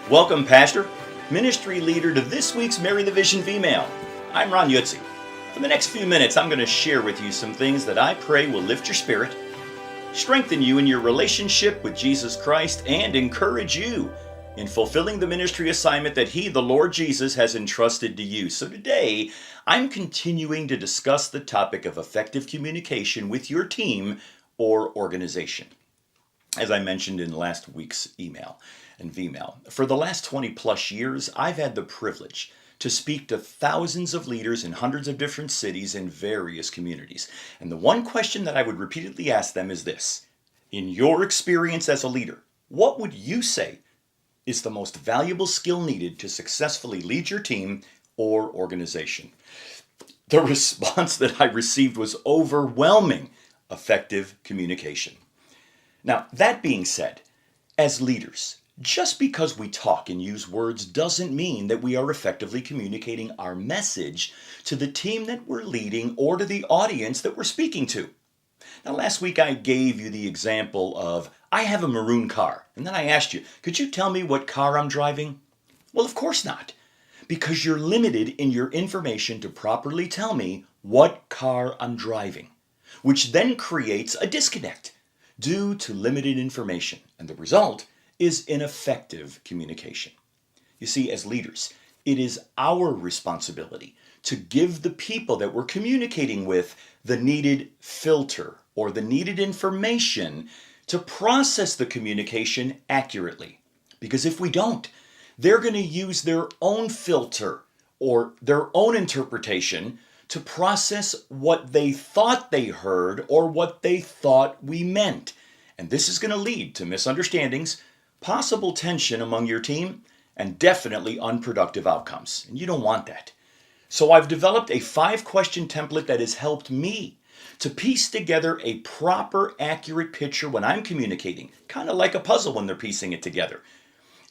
Welcome, Pastor, ministry leader to this week's Marry the Vision Female. I'm Ron Jutze. For the next few minutes, I'm going to share with you some things that I pray will lift your spirit, strengthen you in your relationship with Jesus Christ, and encourage you in fulfilling the ministry assignment that He, the Lord Jesus, has entrusted to you. So today, I'm continuing to discuss the topic of effective communication with your team or organization. As I mentioned in last week's email and VMail, for the last 20 plus years, I've had the privilege to speak to thousands of leaders in hundreds of different cities and various communities. And the one question that I would repeatedly ask them is this: in your experience as a leader, what would you say is the most valuable skill needed to successfully lead your team or organization? The response that I received was overwhelming: effective communication. Now, that being said, as leaders, just because we talk and use words doesn't mean that we are effectively communicating our message to the team that we're leading or to the audience that we're speaking to. Now, last week I gave you the example of, I have a maroon car, and then I asked you, could you tell me what car I'm driving? Well, of course not, because you're limited in your information to properly tell me what car I'm driving, which then creates a disconnect due to limited information, and the result is ineffective communication. You see, as leaders, it is our responsibility to give the people that we're communicating with the needed filter or the needed information to process the communication accurately. Because if we don't, they're going to use their own filter or their own interpretation to process what they thought they heard or what they thought we meant. And this is going to lead to misunderstandings, possible tension among your team, and definitely unproductive outcomes. And you don't want that. So I've developed a 5-question template that has helped me to piece together a proper, accurate picture when I'm communicating, kind of like a puzzle when they're piecing it together.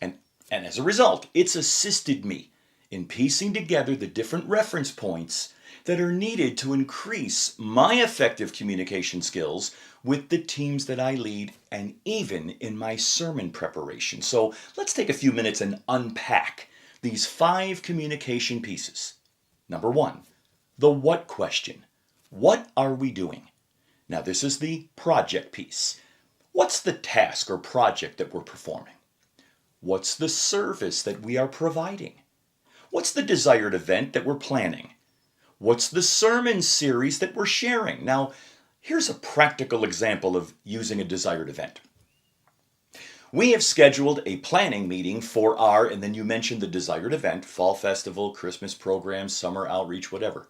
And as a result, it's assisted me in piecing together the different reference points that are needed to increase my effective communication skills with the teams that I lead and even in my sermon preparation. So let's take a few minutes and unpack these 5 communication pieces. Number 1, the what question. What are we doing? Now this is the project piece. What's the task or project that we're performing? What's the service that we are providing? What's the desired event that we're planning? What's the sermon series that we're sharing? Now, here's a practical example of using a desired event. We have scheduled a planning meeting for our, and then you mentioned the desired event, fall festival, Christmas program, summer outreach, whatever.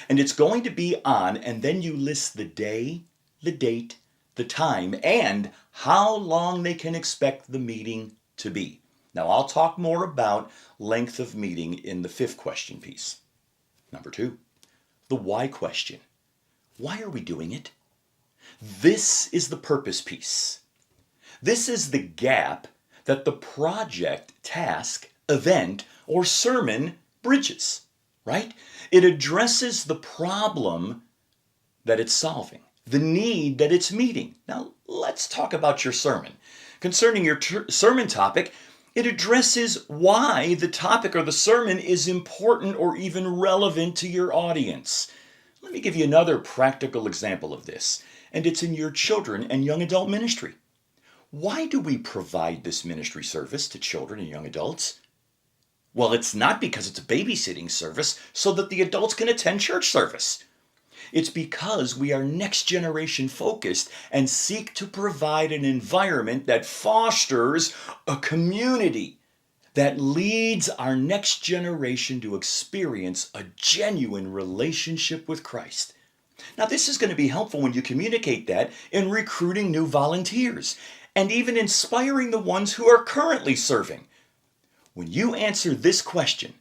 And it's going to be on, and then you list the day, the date, the time, and how long they can expect the meeting to be. Now, I'll talk more about length of meeting in the 5th question piece. Number 2, the why question. Why are we doing it? This is the purpose piece. This is the gap that the project, task, event, or sermon bridges, right? It addresses the problem that it's solving, the need that it's meeting. Now, let's talk about your sermon. Concerning your sermon topic, it addresses why the topic or the sermon is important or even relevant to your audience. Let me give you another practical example of this, and it's in your children and young adult ministry. Why do we provide this ministry service to children and young adults? Well, it's not because it's a babysitting service so that the adults can attend church service. It's because we are next generation focused and seek to provide an environment that fosters a community that leads our next generation to experience a genuine relationship with Christ. Now, this is going to be helpful when you communicate that in recruiting new volunteers and even inspiring the ones who are currently serving. When you answer this question,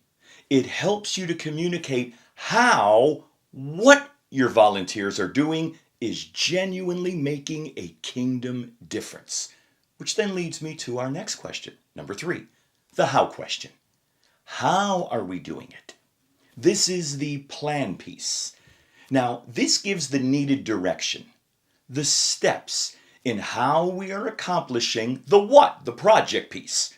it helps you to communicate how what your volunteers are doing is genuinely making a kingdom difference. Which then leads me to our next question, number 3, the how question. How are we doing it? This is the plan piece. Now, this gives the needed direction, the steps in how we are accomplishing the what, the project piece.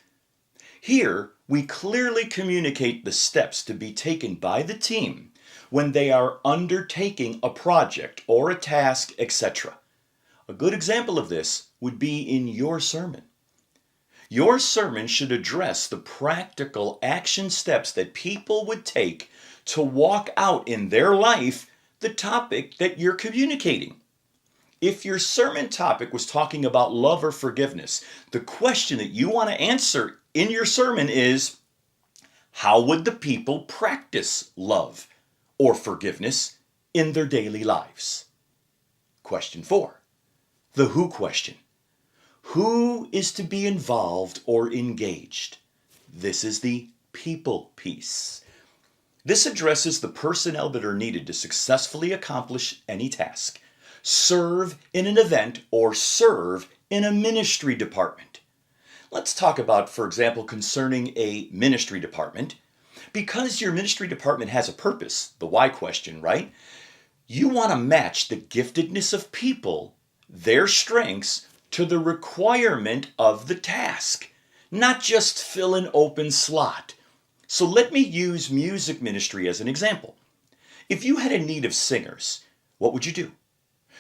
Here, we clearly communicate the steps to be taken by the team when they are undertaking a project or a task, etc. A good example of this would be in your sermon. Your sermon should address the practical action steps that people would take to walk out in their life the topic that you're communicating. If your sermon topic was talking about love or forgiveness, the question that you want to answer in your sermon is, how would the people practice love or forgiveness in their daily lives? Question 4, the who question. Who is to be involved or engaged? This is the people piece. This addresses the personnel that are needed to successfully accomplish any task, serve in an event, or serve in a ministry department. Let's talk about, for example, concerning a ministry department. Because your ministry department has a purpose, the why question, right? You want to match the giftedness of people, their strengths, to the requirement of the task, not just fill an open slot. So let me use music ministry as an example. If you had a need of singers, what would you do?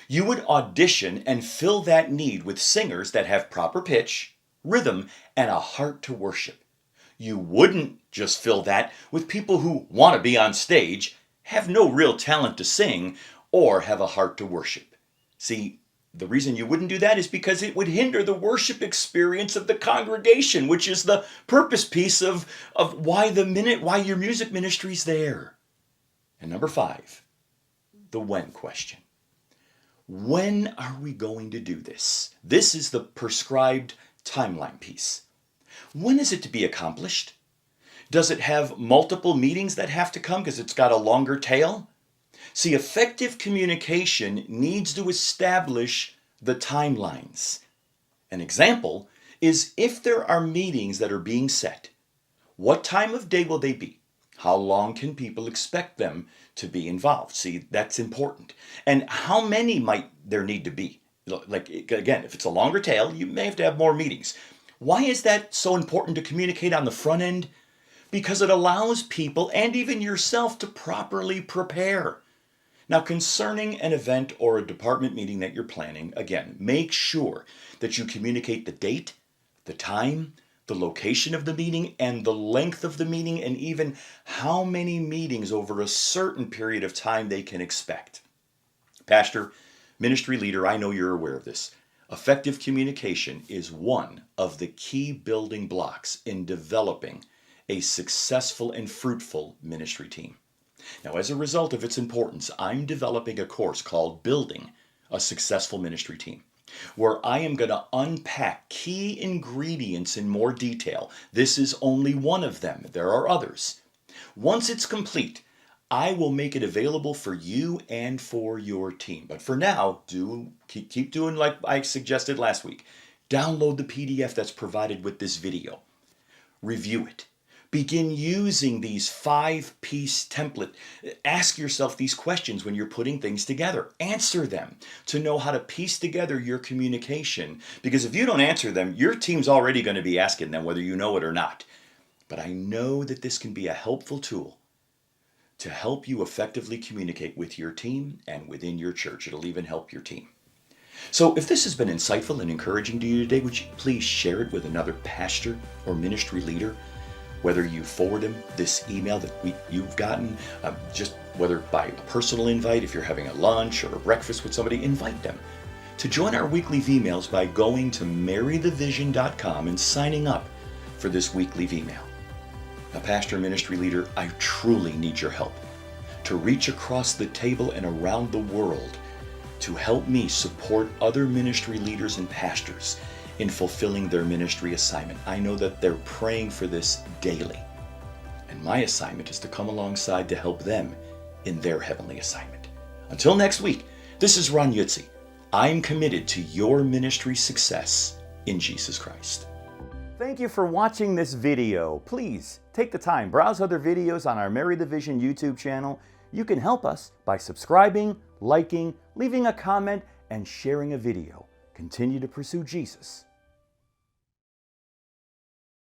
You would audition and fill that need with singers that have proper pitch, rhythm, and a heart to worship. You wouldn't just fill that with people who want to be on stage, have no real talent to sing, or have a heart to worship. See, the reason you wouldn't do that is because it would hinder the worship experience of the congregation, which is the purpose piece of why your music ministry is there. And number 5, the when question. When are we going to do this? This is the prescribed timeline piece. When is it to be accomplished? Does it have multiple meetings that have to come because it's got a longer tail? See, effective communication needs to establish the timelines. An example is if there are meetings that are being set, what time of day will they be? How long can people expect them to be involved? See, that's important. And how many might there need to be? Like, again, if it's a longer tail, you may have to have more meetings. Why is that so important to communicate on the front end? Because it allows people and even yourself to properly prepare. Now, concerning an event or a department meeting that you're planning, again, make sure that you communicate the date, the time, the location of the meeting, and the length of the meeting, and even how many meetings over a certain period of time they can expect. Pastor, ministry leader, I know you're aware of this. Effective communication is one of the key building blocks in developing a successful and fruitful ministry team. Now, as a result of its importance, I'm developing a course called Building a Successful Ministry Team, where I am going to unpack key ingredients in more detail. This is only one of them. There are others. Once it's complete, I will make it available for you and for your team. But for now, keep doing like I suggested last week. Download the PDF that's provided with this video. Review it. Begin using these 5-piece template. Ask yourself these questions when you're putting things together. Answer them to know how to piece together your communication. Because if you don't answer them, your team's already going to be asking them whether you know it or not. But I know that this can be a helpful tool to help you effectively communicate with your team and within your church. It'll even help your team. So if this has been insightful and encouraging to you today, would you please share it with another pastor or ministry leader? Whether you forward them this email that you've gotten, just whether by a personal invite, if you're having a lunch or a breakfast with somebody, invite them to join our weekly V-mails by going to marrythevision.com and signing up for this weekly V-mail. Now, pastor, ministry leader, I truly need your help to reach across the table and around the world to help me support other ministry leaders and pastors in fulfilling their ministry assignment. I know that they're praying for this daily. And my assignment is to come alongside to help them in their heavenly assignment. Until next week, this is Ron Jutze. I'm committed to your ministry success in Jesus Christ. Thank you for watching this video. Please take the time, browse other videos on our Marry the Vision YouTube channel. You can help us by subscribing, liking, leaving a comment, and sharing a video. Continue to pursue Jesus